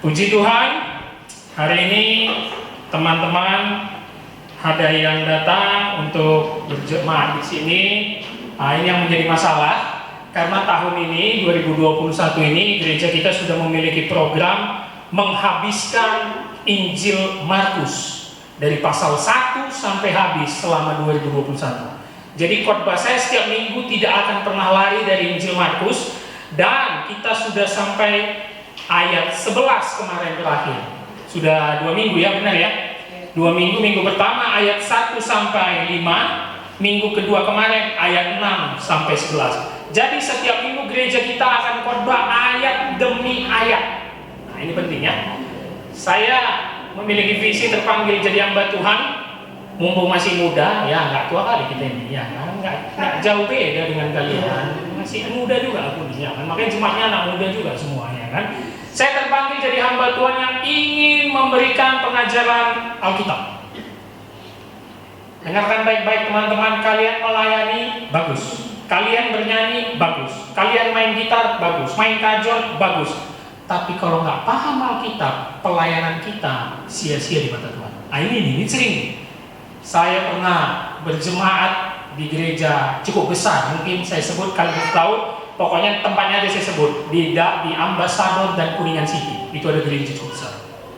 Puji Tuhan, hari ini teman-teman ada yang datang untuk berjemaat di sini. Ini yang menjadi masalah karena tahun ini 2021 ini gereja kita sudah memiliki program menghabiskan Injil Markus dari pasal 1 sampai habis selama 2021. Jadi khotbah saya setiap minggu tidak akan pernah lari dari Injil Markus, dan kita sudah sampai ayat 11 kemarin terakhir. Sudah 2 minggu ya, benar ya? 2 minggu, minggu pertama ayat 1 sampai 5, minggu kedua kemarin ayat 6 sampai 11. Jadi setiap minggu gereja kita akan khotbah ayat demi ayat. Nah, ini pentingnya. Saya memiliki visi terpanggil jadi hamba Tuhan, mumpung masih muda, ya nggak tua kali kita ini, ya kan? Nggak jauh beda dengan kalian, masih muda juga aku di sini, makanya jemaatnya anak muda juga semuanya kan. Saya terpanggil jadi hamba Tuhan yang ingin memberikan pengajaran Alkitab. Dengarkan baik-baik teman-teman, kalian melayani bagus, kalian bernyanyi bagus, kalian main gitar bagus, main kajol bagus. Tapi kalau nggak paham Alkitab, pelayanan kita sia-sia di mata Tuhan. Nah, ini sering. Saya pernah berjemaat di gereja cukup besar, mungkin saya sebut kalian tahu, pokoknya tempatnya ada saya sebut di Ambasador dan Kuningan City. Itu ada gereja cukup besar,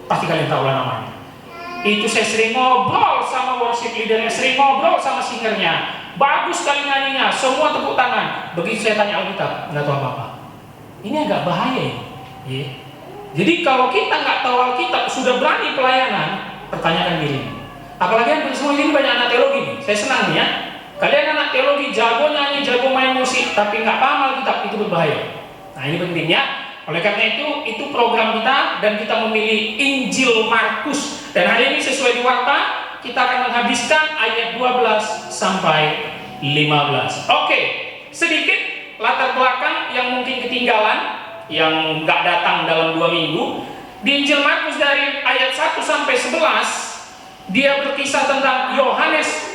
pasti kalian tahu lah namanya. Itu saya sering ngobrol sama worship leadernya, sering ngobrol sama singernya, bagus sekali nyanyinya, semua tepuk tangan. Begitu saya tanya Alkitab, nggak tahu apa-apa. Ini agak bahaya ya. Jadi kalau kita nggak tahu Alkitab, sudah berani pelayanan, pertanyakan diri. Apalagi yang semua ini banyak anak teologi nih. Saya senang nih ya. Kalian anak teologi, jago nyanyi, jago main musik, tapi nggak paham Alkitab, itu berbahaya. Nah, ini pentingnya. Oleh karena itu program kita, dan kita memilih Injil Markus. Dan hari ini sesuai di warta, kita akan menghabiskan ayat 12 sampai 15. Oke, sedikit latar belakang yang mungkin ketinggalan, yang nggak datang dalam 2 minggu. Di Injil Markus dari ayat 1 sampai 11, dia berkisah tentang Yohanes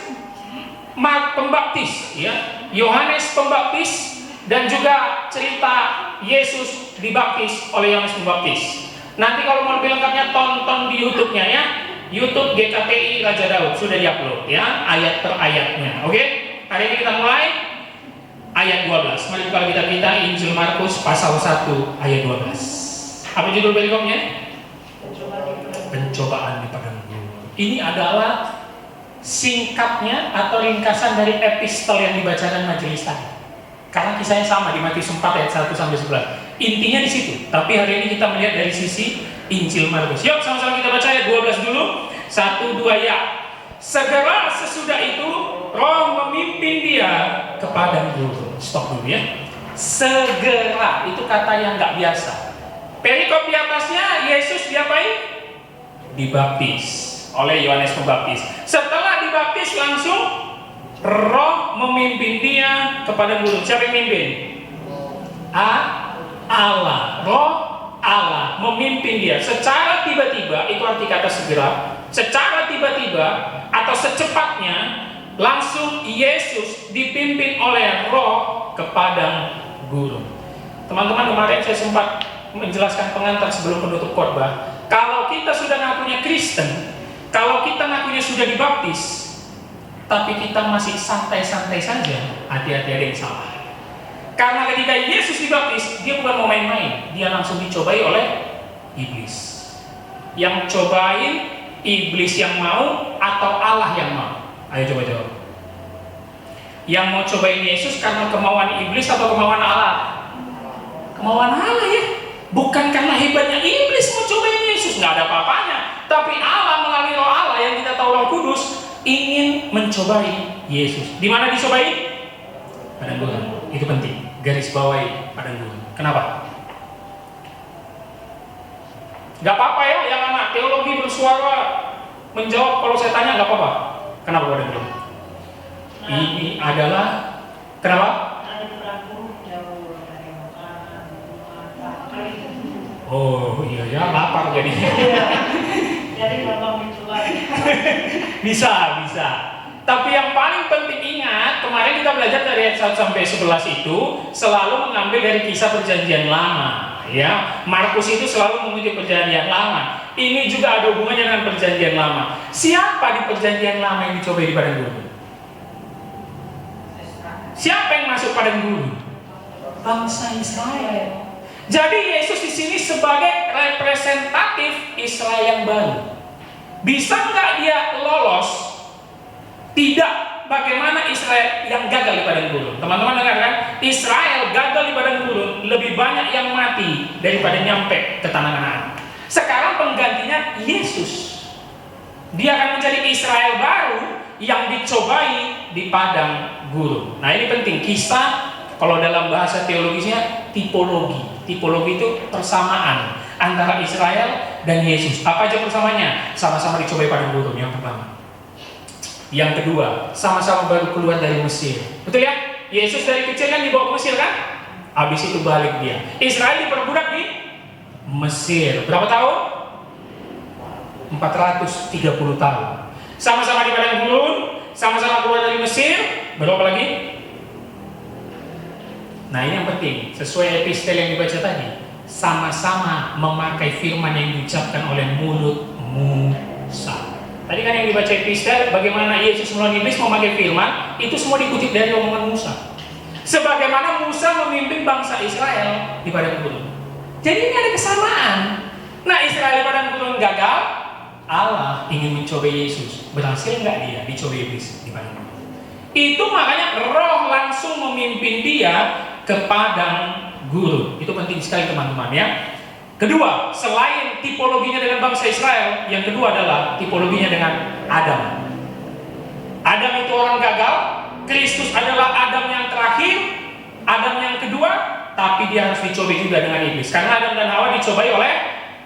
Pembaptis, ya, Yohanes Pembaptis, dan juga cerita Yesus dibaptis oleh Yohanes Pembaptis. Nanti kalau mau lebih lengkapnya tonton di YouTube-nya ya, YouTube GKPI Raja Daud, sudah diupload ya, ayat per ayatnya. Oke, hari ini kita mulai ayat 12. Mari buka kita Injil Markus pasal 1 ayat 12. Apa judul perikomnya? Pencobaan di padang gurun. Ini adalah singkatnya atau ringkasan dari epistel yang dibacakan majelis tadi. Karena kisahnya sama di Matius 4 ayat 1 sampai 11. Intinya di situ. Tapi hari ini kita melihat dari sisi Injil Markus. Yuk sama-sama kita baca ayat 12 dulu. 1, 2 ya. Segera sesudah itu Roh memimpin dia ke padang gurun. Stop dulu ya. Segera itu kata yang nggak biasa. Perikop di atasnya Yesus diapain? Dibaptis oleh Yohanes Pembaptis. Setelah dibaptis langsung Roh memimpin dia kepada gurun. Siapa yang memimpin? Allah. Roh Allah memimpin dia secara tiba-tiba. Itu arti kata segera. Secara tiba-tiba atau secepatnya langsung Yesus dipimpin oleh Roh ke padang gurun. Teman-teman, kemarin saya sempat menjelaskan pengantar sebelum penutup khotbah. Kalau kita sudah ngakunya Kristen, kalau kita ngakunya sudah dibaptis, tapi kita masih santai-santai saja, hati-hati ada yang salah. Karena ketika Yesus dibaptis, dia bukan mau main-main, dia langsung dicobai oleh iblis. Yang cobain iblis yang mau atau Allah yang mau? Ayo coba jawab. Yang mau cobain Yesus karena kemauan iblis atau kemauan Allah? Kemauan Allah ya. Bukan karena hebatnya iblis mau cobain Yesus, nggak ada apa-apanya. Tapi Allah melalui Roh Allah yang kita tahu Roh Kudus ingin mencobai Yesus. Di mana dicobai? Padang gurun. Itu penting. Garis bawahi padang gurun. Kenapa? Gak apa-apa ya, yang anak teologi bersuara menjawab kalau saya tanya, gak apa-apa. Kenapa padang gurun? Ini adalah kenapa? Oh iya ya, lapar jadinya. Jadi kalau itu lagi. Bisa. Tapi yang paling penting ingat, kemarin kita belajar dari ayat 1 sampai 11 itu selalu mengambil dari kisah perjanjian lama. Ya, Markus itu selalu mengutip perjanjian lama. Ini juga ada hubungannya dengan perjanjian lama. Siapa di perjanjian lama yang dicobai di padang gurun? Siapa yang masuk padang gurun? Bangsa Israel. Jadi Yesus di sini sebagai representatif Israel yang baru. Bisa nggak dia lolos? Tidak. Bagaimana Israel yang gagal di padang gurun? Teman-teman dengar kan? Israel gagal di padang gurun, lebih banyak yang mati daripada nyampe ke tanah Kanaan. Sekarang penggantinya Yesus. Dia akan menjadi Israel baru yang dicobai di padang gurun. Nah, ini penting. Kisah, kalau dalam bahasa teologisnya, tipologi. Tipologi itu persamaan antara Israel dan Yesus. Apa aja persamaannya? Sama-sama dicobai padang gurun yang pertama. Yang kedua, sama-sama baru keluar dari Mesir. Betul ya? Yesus dari kecil kan dibawa ke Mesir kan? Habis itu balik dia. Israel diperbudak di Mesir. Berapa tahun? 430 tahun. Sama-sama di padang gurun, sama-sama keluar dari Mesir. Berapa lagi? Nah, ini yang penting. Sesuai epistel yang dibaca tadi, sama-sama memakai firman yang diucapkan oleh mulut Musa. Tadi kan yang dibaca epistel, bagaimana Yesus melawan iblis memakai firman, itu semua dikutip dari omongan Musa. Sebagaimana Musa memimpin bangsa Israel di padang gurun. Jadi ini ada kesamaan. Nah, Israel di padang gurun gagal, Allah ingin mencobai Yesus. Berhasil nggak dia dicobai iblis di padang gurun? Itu makanya Roh langsung memimpin dia ke padang gurun. Itu penting sekali teman-teman ya. Kedua, selain tipologinya dengan bangsa Israel, yang kedua adalah tipologinya dengan Adam. Adam itu orang gagal, Kristus adalah Adam yang terakhir, Adam yang kedua, tapi dia harus dicobai juga dengan iblis. Karena Adam dan Hawa dicobai oleh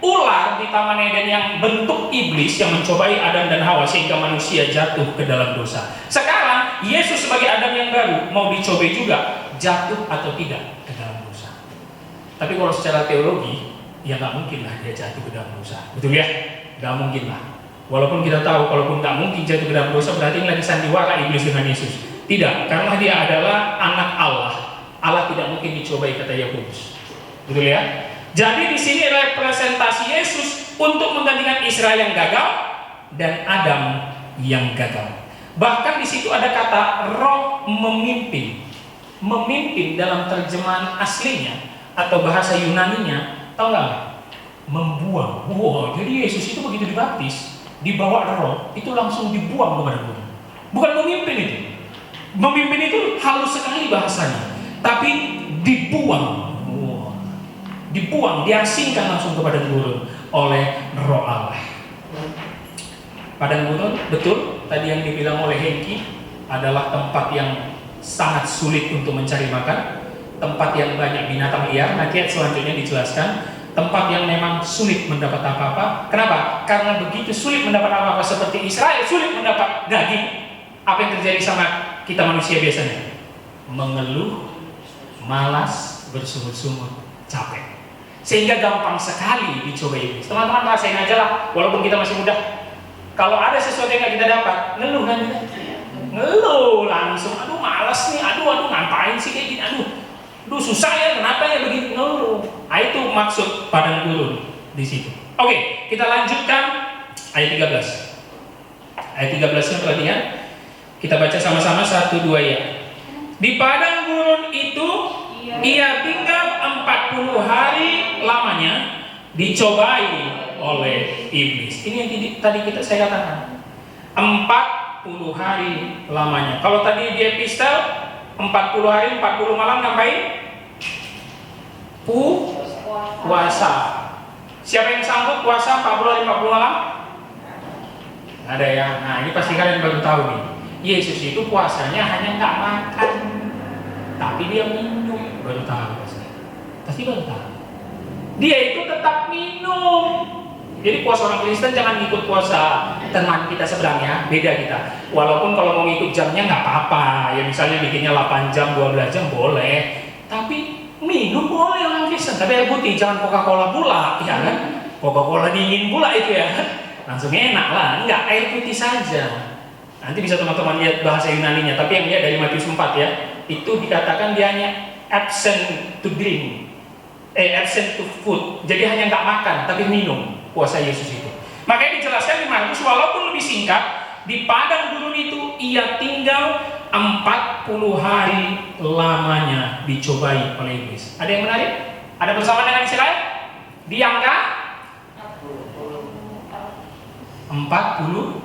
ular di Taman Eden yang bentuk iblis yang mencobai Adam dan Hawa sehingga manusia jatuh ke dalam dosa. Sekarang, Yesus sebagai Adam yang baru mau dicobai juga, jatuh atau tidak ke dalam dosa. Tapi kalau secara teologi, ya nggak mungkin lah dia jatuh ke dalam dosa, betul ya? Nggak mungkin lah. Walaupun kita tahu, kalaupun nggak mungkin jatuh ke dalam dosa, berarti lagi sandiwara iblis dengan Yesus. Tidak, karena dia adalah anak Allah. Allah tidak mungkin dicobai, kata Yakobus. Betul ya? Jadi di sini representasi Yesus untuk menggantikan Israel yang gagal dan Adam yang gagal. Bahkan di situ ada kata Roh memimpin. Memimpin dalam terjemahan aslinya atau bahasa Yunaninya, tahu nggak? Membuang. Wow, jadi Yesus itu begitu dibaptis, dibawa Roh, itu langsung dibuang kepada Tuhan. Bukan memimpin itu. Memimpin itu halus sekali bahasanya, tapi dibuang. Wow. Dibuang, diasingkan langsung kepada gurun oleh Roh Allah. Padang gurun, betul, tadi yang dibilang oleh Hengki adalah tempat yang sangat sulit untuk mencari makan. Tempat yang banyak binatang liar, nanti selanjutnya dijelaskan. Tempat yang memang sulit mendapat apa-apa. Kenapa? Karena begitu sulit mendapat apa-apa seperti Israel sulit mendapat daging. Apa yang terjadi sama kita manusia biasanya? Mengeluh, malas, bersungut-sungut, capek. Sehingga gampang sekali dicoba iblis. Teman-teman rasain aja lah, walaupun kita masih muda. Kalau ada sesuatu yang gak kita dapat, ngeluh kan kita? Ngeluh langsung, aduh malas nih, aduh ngapain sih kayak gini, aduh susah ya, kenapa ya begitu? Nah, itu maksud padang gurun di situ. Oke, kita lanjutkan ayat 13. Ayat 13-nya perhatikan. Kita baca sama-sama 1, 2 ya. Di padang gurun itu ia tinggal 40 hari lamanya, dicobai oleh iblis. Ini yang tadi saya katakan. 40 hari lamanya. Kalau tadi di epistel 40 hari 40 malam ngapain? Puasa. Siapa yang sanggup puasa 40 hari 40 malam? Ada ya. Nah, ini pasti kalian baru tahu nih. Yesus itu puasanya hanya nggak makan, tapi dia minum. Baru tahu pasti baru tahu. Dia itu tetap minum. Jadi puasa orang Kristen jangan ikut puasa teman kita seberang ya, beda kita. Walaupun kalau mau ngikut jamnya nggak apa-apa, ya misalnya bikinnya 8 jam, 12 jam boleh. Tapi minum boleh orang Kristen, tapi air putih, jangan Coca-Cola pula, ya kan? Coca-Cola dingin pula itu ya, langsung enak lah. Enggak, air putih saja. Nanti bisa teman-teman lihat bahasa Yunaninya, tapi yang lihat dari Matius 4 ya, itu dikatakan dia hanya absent to drink. absent to food. Jadi hanya nggak makan, tapi minum puasa Yesus itu. Makanya dijelaskan di Markus, walaupun lebih singkat, di padang gurun itu ia tinggal 40 hari lamanya dicobai oleh iblis. Ada yang menarik? Ada bersama dengan Israel? Di angka 40.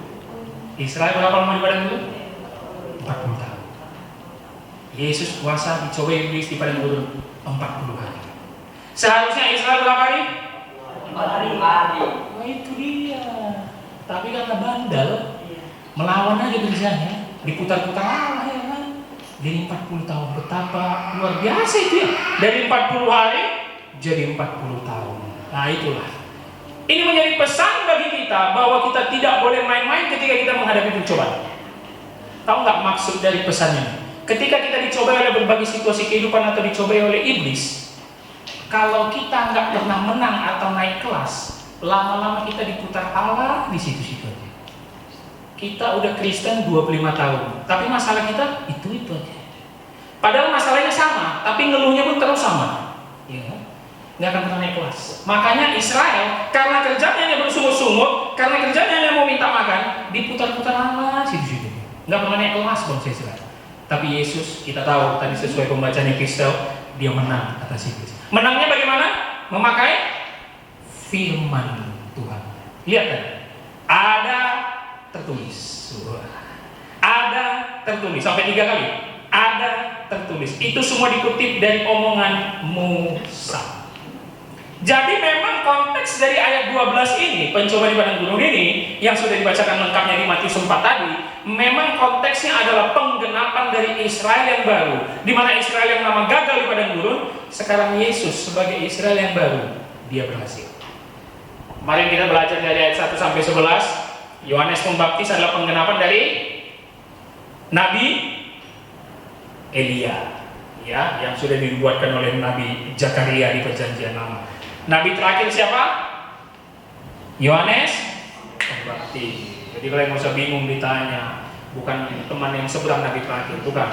Israel berapa lama di padang gurun? 40 tahun. Yesus puasa dicobai iblis di padang gurun 40 hari. Seharusnya Israel berapa hari? 4 hari. Oh, itu dia. Tapi karena bandel, melawan aja kerjanya, diputar-putar Allah ya kan. Jadi 40 tahun, betapa luar biasa itu ya. Dari 40 hari jadi 40 tahun. Nah itulah. Ini menjadi pesan bagi kita bahwa kita tidak boleh main-main ketika kita menghadapi pencobaan. Tahu nggak maksud dari pesannya? Ketika kita dicobai oleh berbagai situasi kehidupan atau dicobai oleh iblis, kalau kita nggak pernah menang atau naik kelas, lama-lama kita diputar Allah di situ-situ aja. Kita udah Kristen 25 tahun, tapi masalah kita itu aja. Padahal masalahnya sama, tapi ngeluhnya pun terus sama. Ya, nggak akan pernah naik kelas. Makanya Israel, karena kerjanya hanya bersungut-sungut, karena kerjanya hanya mau minta makan, diputar-putar Allah situ-situ. Nggak pernah naik kelas bangsa Israel. Tapi Yesus, kita tahu tadi sesuai pembacaan Epistel, dia menang atas iblis. Menangnya bagaimana? Memakai firman Tuhan. Lihat kan? Ada tertulis. Ada tertulis. Sampai 3 kali. Ada tertulis. Itu semua dikutip dari omongan Musa. Jadi memang konteks dari ayat 12 ini, pencobaan di padang gurun ini, yang sudah dibacakan lengkapnya di Matius 4 tadi, memang konteksnya adalah penggenapan dari Israel yang baru. Di mana Israel yang lama gagal di padang gurun, sekarang Yesus sebagai Israel yang baru, dia berhasil. Kemarin kita belajar dari ayat 1 sampai 11, Yohanes Pembaptis adalah penggenapan dari Nabi Elia, ya, yang sudah dibuatkan oleh Nabi Zakaria di Perjanjian Lama. Nabi terakhir siapa? Yohanes Pembaptis. Jadi kalian nggak usah bingung ditanya, bukan teman yang seberang Nabi terakhir, bukan.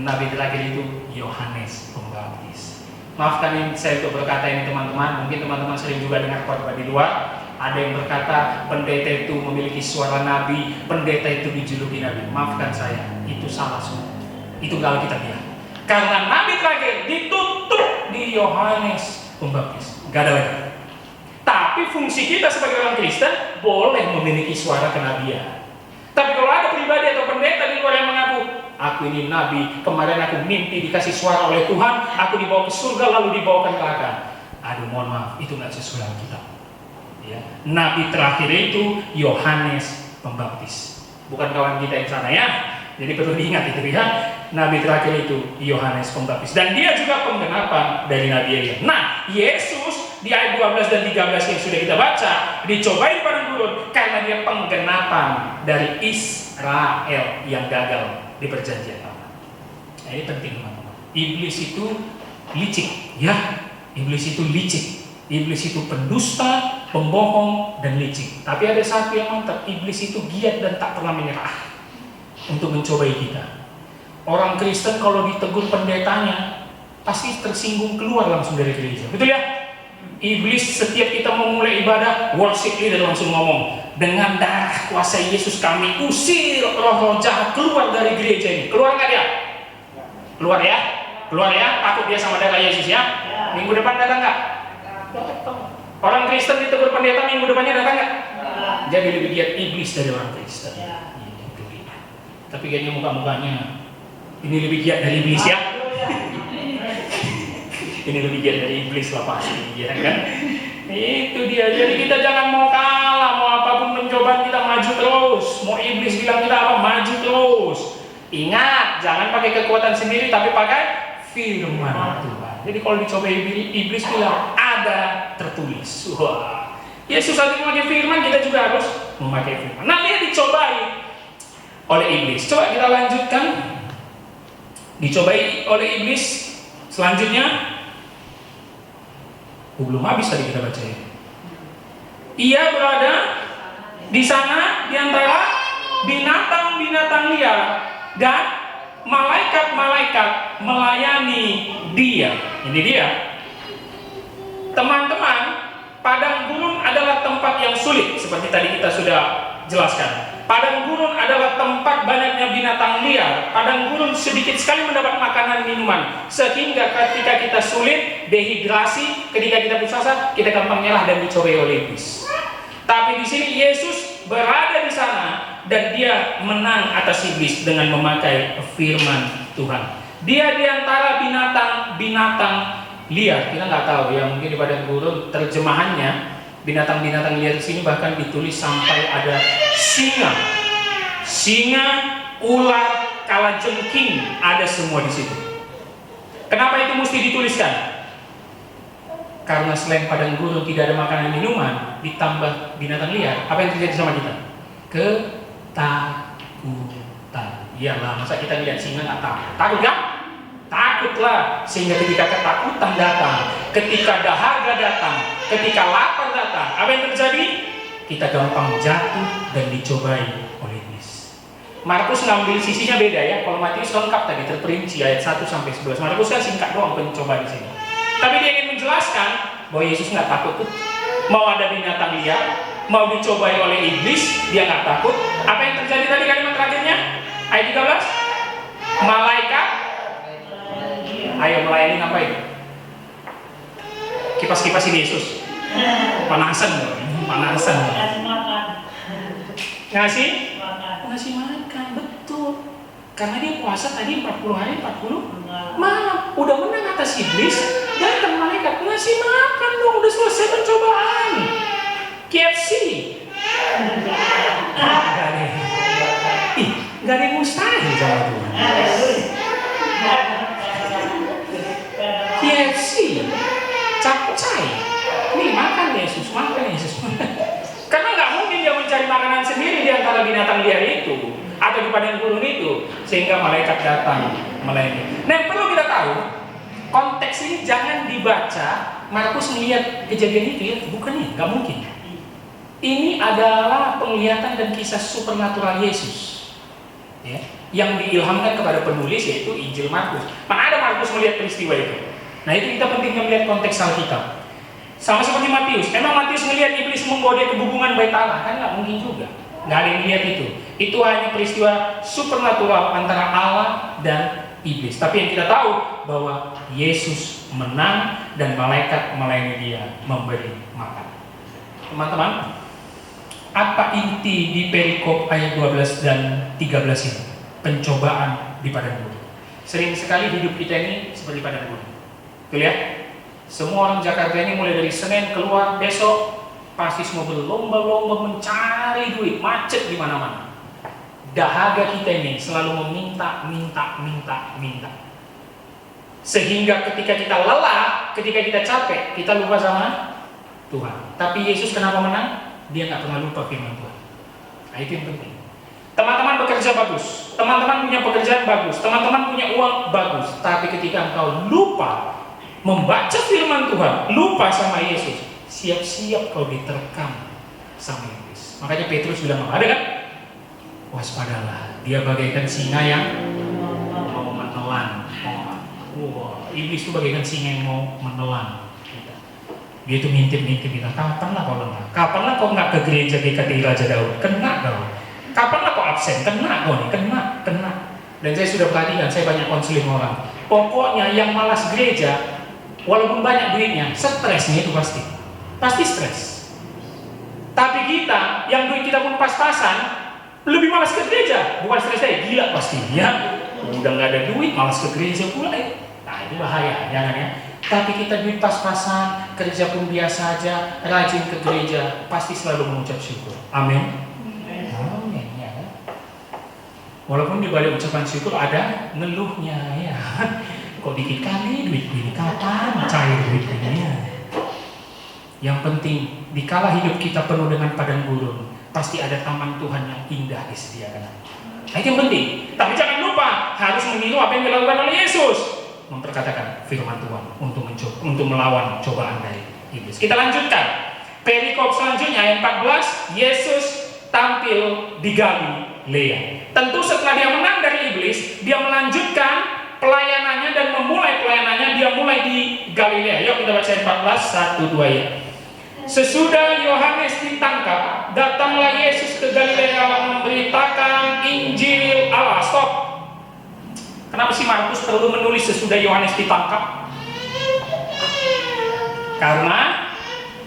Nabi terakhir itu Yohanes Pembaptis. Maafkan saya untuk berkata ini teman-teman, mungkin teman-teman sering juga dengar khotbah di luar. Ada yang berkata pendeta itu memiliki suara nabi, pendeta itu dijuluki nabi. Maafkan saya, itu salah semua. Itu gak Alkitabiah. Karena nabi terakhir ditutup di Yohanes Pembaptis, gak ada lagi. Tapi fungsi kita sebagai orang Kristen boleh memiliki suara kenabian. Tapi kalau ada pribadi atau pendeta di luar yang mengaku, aku ini nabi, kemarin aku mimpi dikasih suara oleh Tuhan, aku dibawa ke surga lalu dibawa ke neraka. Aduh mohon maaf, itu gak sesuai Alkitab. Ya. Nabi terakhir itu Yohanes Pembaptis, bukan kawan kita yang sana ya. Jadi perlu diingat itu ya. Nabi terakhir itu Yohanes Pembaptis, dan dia juga penggenapan dari Nabi Elia. Nah, Yesus di ayat 12 dan 13 yang sudah kita baca dicobai di padang gurun karena dia penggenapan dari Israel yang gagal di Perjanjian Lama. Nah, ini penting teman-teman. Iblis itu licik, ya. Iblis itu licik. Iblis itu pendusta, pembohong, dan licik. Tapi ada satu yang mantap, iblis itu giat dan tak pernah menyerah untuk mencobai kita. Orang Kristen kalau ditegur pendetanya pasti tersinggung, keluar langsung dari gereja. Betul ya? Iblis setiap kita mau mulai ibadah, worship leader langsung ngomong, dengan darah kuasa Yesus kami usir roh-roh jahat keluar dari gereja ini. Keluar nggak dia? Keluar ya? Keluar ya? Takut dia sama darah Yesus ya? Minggu depan datang nggak? Orang Kristen ditegur pendeta, minggu depannya datang nggak? Jadi lebih giat iblis dari orang Kristen. Tapi kayaknya muka-mukanya ini lebih giat dari iblis ya. Ini lebih giat dari iblis lah pasti, ya kan? Itu dia. Jadi kita jangan mau kalah, mau apapun pencobaan kita maju terus. Mau iblis bilang kita apa, maju terus. Ingat, jangan pakai kekuatan sendiri, tapi pakai firman Tuhan. Jadi kalau dicoba iblis bilang ada tertulis. Wah, Yesus lagi memakai firman, kita juga harus memakai firman. Nah, dia dicobai oleh iblis. Coba kita lanjutkan. Dicobai oleh iblis. Selanjutnya, belum habis tadi kita baca ya. Ia berada di sana di antara binatang-binatang liar dan malaikat-malaikat melayani dia. Ini dia. Teman-teman, padang gurun adalah tempat yang sulit, seperti tadi kita sudah jelaskan. Padang gurun adalah tempat banyaknya binatang liar. Padang gurun sedikit sekali mendapat makanan minuman, sehingga ketika kita sulit, dehidrasi, ketika kita putus asa, kita gampang nyerah dan dicobai oleh iblis. Tapi di sini Yesus berada di sana dan dia menang atas iblis dengan memakai firman Tuhan. Dia di antara binatang-binatang liar. Kita nggak tahu ya, mungkin di padang gurun terjemahannya binatang-binatang liar di sini bahkan ditulis sampai ada singa, ular, kalajengking, ada semua di situ. Kenapa itu mesti dituliskan? Karena selain padang gurun tidak ada makanan minuman, ditambah binatang liar, apa yang terjadi sama kita? Ketakutan. Iyalah, masa kita lihat singa nggak takut? Takut nggak? Takutlah. Sehingga ketika ketakutan datang, ketika dahaga datang, ketika lapar datang, apa yang terjadi? Kita gampang jatuh dan dicobai oleh iblis. Markus ngambil sisinya beda ya. Kalau Matius lengkap tadi terperinci ayat 1 sampai 11. Markus kan singkat doang pencobaan di sini. Tapi dia ingin menjelaskan bahwa Yesus nggak takut tuh. Mau ada binatang liar, mau dicobai oleh iblis, dia nggak takut. Apa yang terjadi tadi kalimat terakhirnya? Ayat 13. Malaikat, ayo melayani ngapain? Kipas-kipasin Yesus. Panasan. Ngasih makan, betul. Karena dia puasa tadi 40 hari 40 malam, udah menang atas iblis. Datang malaikat ngasih makan dong, udah selesai pencobaan. KFC. Gak ada yang mustahil sama Tuhan. KFC, capcay. Nih makan Yesus. Karena nggak mungkin dia mencari makanan sendiri di antara binatang liar itu atau di padang gurun itu, sehingga malaikat datang melayani. Nah, yang perlu kita tahu, konteks ini jangan dibaca Markus melihat kejadian itu ya, bukan ya, nggak mungkin. Ini adalah penglihatan dan kisah supernatural Yesus, ya, yang diilhamkan kepada penulis yaitu Injil Markus. Mana ada Markus melihat peristiwa itu? Nah, itu kita pentingnya melihat konteks Alkitab. Sama seperti Matius, emang Matius melihat iblis menggoda kebubukan bait Allah? Kan nggak mungkin juga, nggak ada yang lihat itu. Itu hanya peristiwa supernatural antara Allah dan iblis. Tapi yang kita tahu bahwa Yesus menang dan malaikat melayani dia, memberi makan. Teman-teman, apa inti di perikop ayat 12 dan 13 ini? Pencobaan di padang gurun. Sering sekali hidup kita ini seperti padang gurun. Tuh lihat, semua orang Jakarta ini mulai dari Senin keluar, besok pasti semua berlomba-lomba mencari duit, macet di mana-mana. Dahaga kita ini selalu meminta. Sehingga ketika kita lelah, ketika kita capek, kita lupa sama Tuhan. Tapi Yesus kenapa menang? Dia nggak pernah lupa firman Tuhan. Nah, itu yang penting. Teman-teman bekerja bagus, teman-teman punya pekerjaan bagus, teman-teman punya uang bagus. Tapi ketika engkau lupa membaca firman Tuhan, lupa sama Yesus, siap-siap kau diterkam sama iblis. Makanya Petrus bilang, ada kan? Waspadalah, dia bagaikan singa yang mau menelan. Iblis itu bagaikan singa yang mau menelan kita. Dia itu ngintip kita, kapanlah kau lengah? Kapanlah kau nggak ke gereja GKTI Raja Daud? Kena kau. Kapanlah kau absen? Kena kau nih, kena. Dan saya sudah perhatikan, saya banyak konseling orang. Pokoknya yang malas gereja, walaupun banyak duitnya, stresnya itu pasti stres. Tapi kita, yang duit kita pun pas-pasan, lebih malas ke gereja. Bukan stres saya, gila pastinya. Udah nggak ada duit, malas ke gereja pula ya. Nah, itu bahaya, jangan ya. Tapi kita duit pas-pasan, kerja pun biasa aja, rajin ke gereja, pasti selalu mengucap syukur. Amin. Amin ya. Walaupun di balik ucapan syukur ada ngeluhnya ya. Kok dikit kali duit ini, kapan cair duitnya? Yang penting, dikala hidup kita penuh dengan padang gurun, pasti ada taman Tuhan yang indah disediakan. Nah, itu yang penting. Tapi jangan lupa, harus meniru apa yang dilakukan oleh Yesus. Memperkatakan firman Tuhan untuk melawan cobaan dari iblis. Kita lanjutkan. Perikop selanjutnya ayat 14, Yesus tampil di Galilea Galilea. Tentu setelah dia menang dari iblis, dia melanjutkan pelayanannya dan memulai pelayanannya, dia mulai di Galilea. Yuk kita baca 14, 1, 2 ya. Sesudah Yohanes ditangkap, datanglah Yesus ke Galilea memberitakan Injil Allah. Stop. Kenapa sih Markus perlu menulis sesudah Yohanes ditangkap? Karena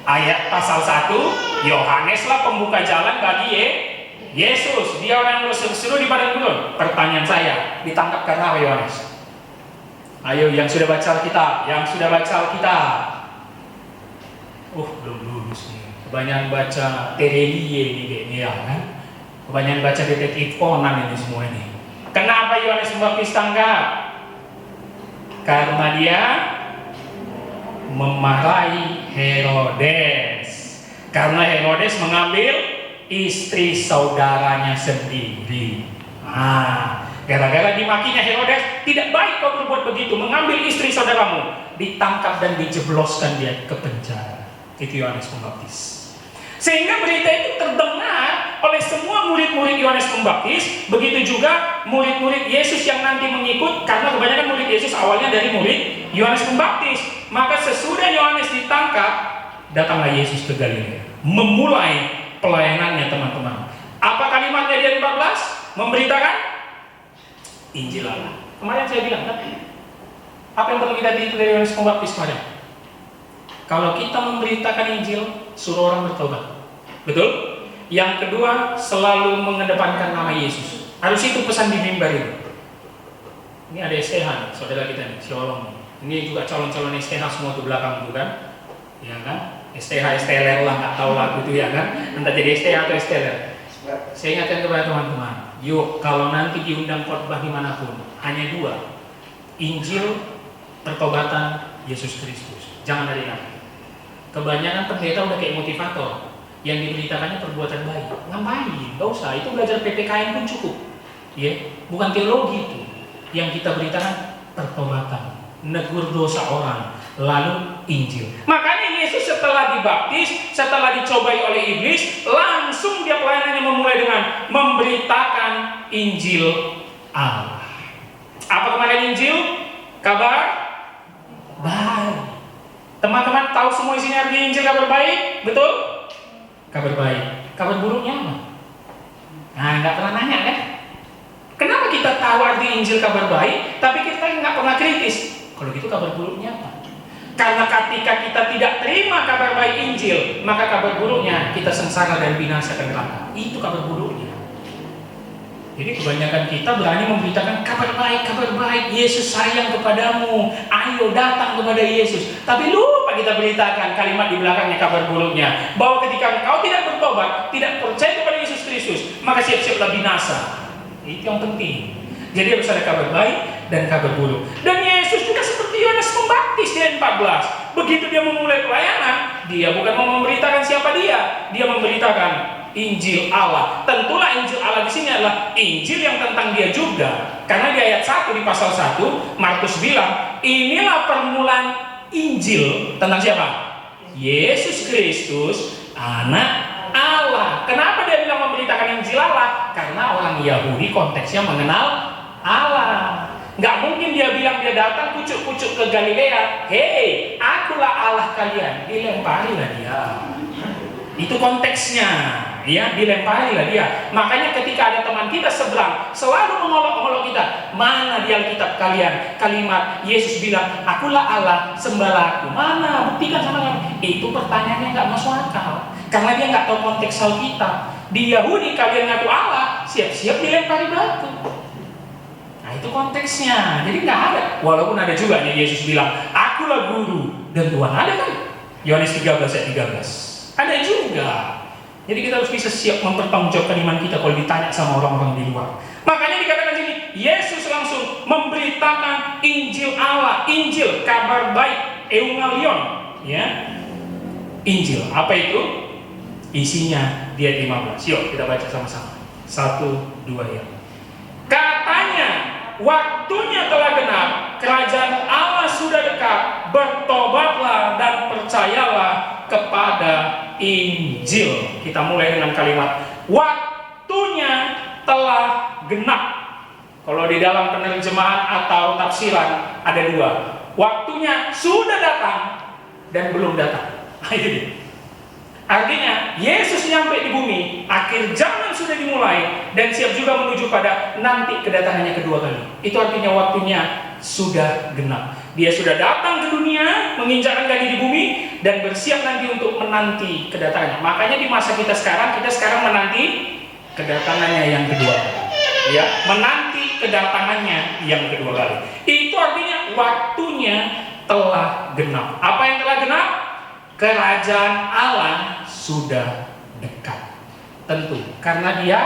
ayat pasal 1, Yohaneslah pembuka jalan bagi Yesus. Dia orang yang berseru di padang gurun. Pertanyaan saya, ditangkap karena apa Yohanes? Ayo yang sudah baca Alkitab, belum lulus nih. Kebanyakan baca Terelie ini kayaknya ya kan. Kebanyakan baca detektif Conan ini semua ini. Kenapa Yohanes Pembaptis tangkap? Karena dia memarahi Herodes. Karena Herodes mengambil istri saudaranya sendiri. Gara-gara dimakinya Herodes, tidak baik kau berbuat begitu, mengambil istri saudaramu. Ditangkap dan dijebloskan dia ke penjara. Itu Yohanes Pembaptis. Sehingga berita itu terdengar oleh semua murid-murid Yohanes Pembaptis. Begitu juga murid-murid Yesus yang nanti mengikut, karena kebanyakan murid Yesus awalnya dari murid Yohanes Pembaptis. Maka sesudah Yohanes ditangkap, datanglah Yesus ke Galilea, memulai pelayanannya teman-teman. Apa kalimatnya di ayat 14? Memberitakan Injil Allah. Kemarin saya bilang kan, apa yang perlu kita didik dari Yohanes Pembaptis kemarin? Kalau kita memberitakan Injil, suruh orang bertobat. Betul? Yang kedua, selalu mengedepankan nama Yesus. Harus itu pesan di mimbar itu. Ini ada STH, saudara kita nih, si Olong. Ini juga calon-calon STH semua di belakang itu kan? Ya kan? STH, STLR lah, nggak tahu lagu itu ya kan? Entah jadi STH atau STLR. Saya ingatkan kepada teman-teman, yuk kalau nanti diundang khotbah dimanapun, hanya dua, Injil, pertobatan, Yesus Kristus. Jangan dari lain. Kebanyakan pendeta udah kayak motivator, yang diberitakannya perbuatan baik. Ngapain? Gak usah. Itu belajar PPKN pun cukup. Ya, bukan teologi itu. Yang kita beritakan pertobatan, negur dosa orang, lalu Injil. Makanya Yesus setelah dibaptis, setelah dicobai oleh iblis, langsung dia pelayanannya memulai dengan memberitakan Injil Allah. Apa kemarin Injil? Kabar baik. Teman-teman tahu semua isinya arti Injil kabar baik? Betul? Kabar baik. Kabar buruknya apa? Nah, nggak pernah nanya kan? Kenapa kita tahu arti Injil kabar baik, tapi kita nggak pernah kritis? Kalau gitu kabar buruknya apa? Karena ketika kita tidak terima kabar baik Injil, maka kabar buruknya kita sengsara dan binasa ke neraka. Itu kabar buruknya. Jadi kebanyakan kita berani memberitakan kabar baik, Yesus sayang kepadamu, ayo datang kepada Yesus. Tapi lupa kita beritakan kalimat di belakangnya kabar buruknya, bahwa ketika engkau tidak bertobat, tidak percaya kepada Yesus Kristus, maka siap-siaplah binasa. Itu yang penting. Jadi harus ada kabar baik dan kabar buruk. Dan Yesus juga seperti Yohanes Pembaptis di ayat 14. Begitu dia memulai pelayanan, dia bukan mau memberitakan siapa dia memberitakan Injil Allah. Tentulah Injil Allah di sini adalah Injil yang tentang dia juga. Karena di ayat 1 di pasal 1 Markus bilang, inilah permulaan Injil tentang siapa? Yesus Kristus, anak Allah. Kenapa dia bilang memberitakan Injil Allah? Karena orang Yahudi konteksnya mengenal Allah. Nggak mungkin dia bilang dia datang pucuk-pucuk ke Galilea, hei, akulah Allah kalian. Dilemparilah dia. Itu konteksnya, ya, dilemparilah dia. Makanya ketika ada teman kita seberang selalu mengolok-olok kita, mana di Alkitab kalian kalimat Yesus bilang, akulah Allah, sembahlah aku. Mana? Buktikan sama kami. Itu pertanyaannya nggak masuk akal, karena dia nggak tahu konteks Alkitab. Di Yahudi kalian ngaku Allah, siap-siap dilempari batu. Nah itu konteksnya. Jadi nggak ada. Walaupun ada juga nih Yesus bilang, akulah guru dan Tuhan. Ada kan? Yohanes 13 ayat 13. Ada juga. Jadi kita harus bisa siap mempertanggungjawabkan iman kita kalau ditanya sama orang-orang di luar. Makanya dikatakan sini, Yesus langsung memberitakan Injil Allah, Injil kabar baik, Evangelion, ya. Injil, apa itu? Isinya di ayat 15. Yuk kita baca sama-sama. 1, 2 ya. Katanya, waktunya telah genap, kerajaan Allah sudah dekat, bertobatlah dan percayalah kepada Injil. Kita mulai dengan kalimat waktunya telah genap. Kalau di dalam penerjemahan atau tafsiran ada dua. Waktunya sudah datang dan belum datang. Artinya Yesus nyampe di bumi, akhir zaman sudah dimulai dan siap juga menuju pada nanti kedatangannya kedua kali. Itu artinya waktunya sudah genap. Dia sudah datang ke dunia, menginjakkan kaki di bumi dan bersiap nanti untuk menanti kedatangannya. Makanya di masa kita sekarang menanti kedatangannya yang kedua kali. Ya, menanti kedatangannya yang kedua kali. Itu artinya waktunya telah genap. Apa yang telah genap? Kerajaan Allah sudah dekat. Tentu, karena dia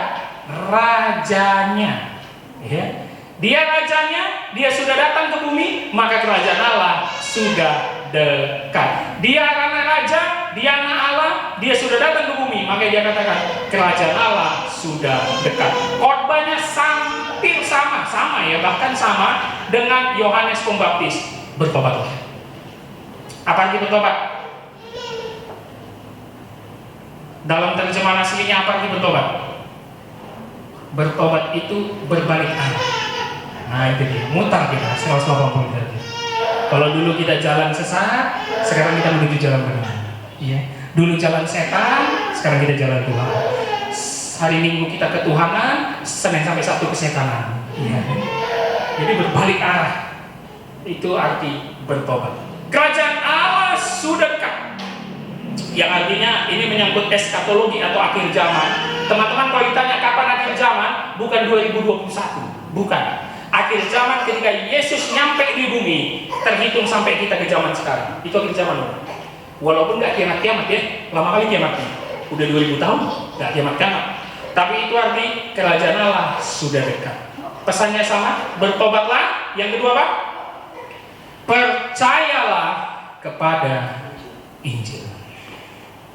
rajanya. Ya. Dia rajanya, dia sudah datang ke bumi, maka kerajaan Allah sudah dekat. Dia anak raja, dia anak Allah, dia sudah datang ke bumi, maka dia katakan kerajaan Allah sudah dekat. Khotbahnya hampir sama ya, bahkan sama dengan Yohanes Pembaptis. Bertobatlah. Apa arti bertobat? Dalam terjemahan aslinya apa arti bertobat? Bertobat itu berbalik arah. Nah itu dia, mutar kita 180 derajat. Kalau dulu kita jalan sesat, sekarang kita menuju jalan benar. Iya. Dulu jalan setan, sekarang kita jalan Tuhan. Hari Minggu kita ketuhanan, Senin sampai Sabtu kesetanan. Iya. Jadi berbalik arah. Itu arti bertobat. Kerajaan Allah sudah dekat. Yang artinya ini menyangkut eskatologi atau akhir zaman. Teman-teman kalau ditanya kapan akhir zaman, bukan 2021, bukan. Akhir zaman ketika Yesus nyampe di bumi, terhitung sampai kita ke zaman sekarang. Itu akhir zaman loh. Walaupun nggak kiamat ya, lama kali kiamatnya. Udah 2000 tahun, nggak kiamat. Tapi itu arti kerajaan Allah sudah dekat. Pesannya sama, bertobatlah. Yang kedua apa? Percayalah kepada Injil.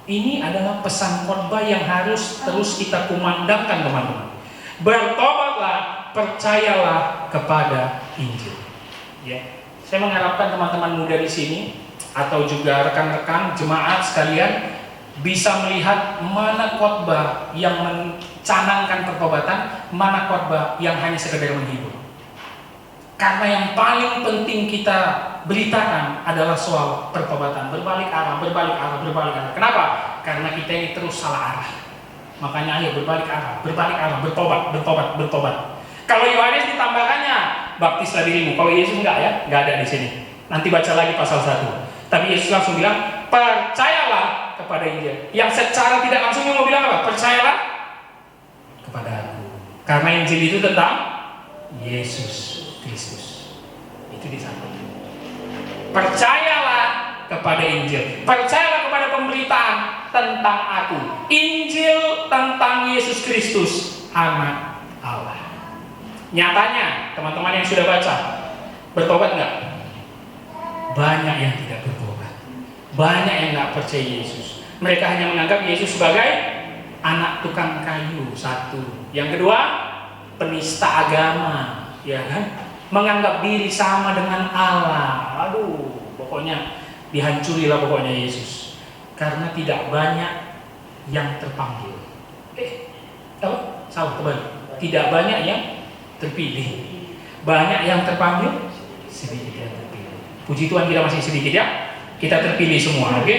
Ini adalah pesan khotbah yang harus terus kita kumandangkan, teman-teman. Bertobatlah, percayalah kepada Injil. Ya, saya mengharapkan teman-teman muda di sini atau juga rekan-rekan jemaat sekalian bisa melihat mana khotbah yang mencanangkan pertobatan, mana khotbah yang hanya sekedar menghibur. Karena yang paling penting kita beritakan adalah soal pertobatan, berbalik arah. Kenapa? Karena kita ini terus salah arah. Makanya ayo berbalik arah, bertobat. Kalau Yohanes ditambahkannya, baptislah dirimu. Kalau Yesus enggak ya, enggak ada di sini. Nanti baca lagi pasal 1. Tapi Yesus langsung bilang, percayalah kepada Injil. Yang secara tidak langsung mau bilang apa? Percayalah kepada aku. Karena Injil itu tentang Yesus Kristus. Itu disampaikan. Percayalah kepada Injil. Percayalah kepada pemberitaan tentang aku. Injil tentang Yesus Kristus, anak Allah. Nyatanya, teman-teman yang sudah baca, bertobat enggak? Banyak yang tidak bertobat. Banyak yang enggak percaya Yesus. Mereka hanya menganggap Yesus sebagai anak tukang kayu, satu. Yang kedua, penista agama, ya kan? Menganggap diri sama dengan Allah. Aduh, pokoknya dihancurilah pokoknya Yesus. Karena tidak banyak yang terpanggil. Salah terbalik. Tidak banyak yang terpilih. Banyak yang terpanggil, sedikit yang terpilih. Puji Tuhan kita masih sedikit ya. Kita terpilih semua, oke?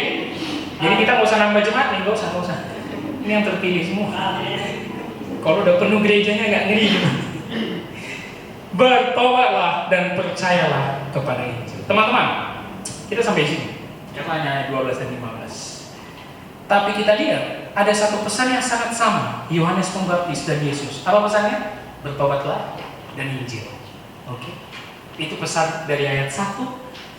Jadi kita nggak usah nambah jemaat nih, nggak usah. Ini yang terpilih semua. Kalau udah penuh gerejanya nggak ngeri. Bertobatlah dan percayalah kepada Injil. Teman-teman, kita sampai sini. Katanya 12 dan 15. Tapi kita lihat ada satu pesan yang sangat sama, Yohanes Pembaptis dan Yesus. Apa pesannya? Bertobatlah dan Injil. Oke. Itu pesan dari ayat 1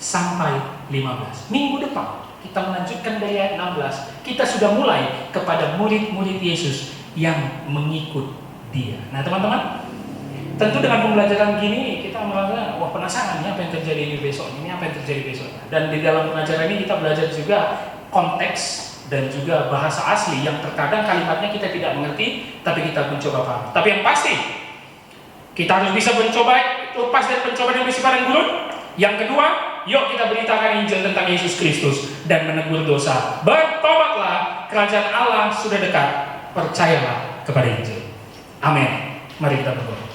sampai 15. Minggu depan kita melanjutkan dari ayat 16. Kita sudah mulai kepada murid-murid Yesus yang mengikut Dia. Nah, teman-teman, tentu dengan pembelajaran gini kita merasa wah penasaran apa yang terjadi ini besok, ini apa yang terjadi besok. Dan di dalam pengajaran ini kita belajar juga konteks dan juga bahasa asli yang terkadang kalimatnya kita tidak mengerti, tapi kita mencoba paham. Tapi yang pasti kita harus bisa mencoba lepas dari pencobaan yang bersifat gurun. Yang kedua, yuk kita beritakan Injil tentang Yesus Kristus dan menegur dosa. Bertobatlah, kerajaan Allah sudah dekat. Percayalah kepada Injil. Amin. Mari kita berdoa.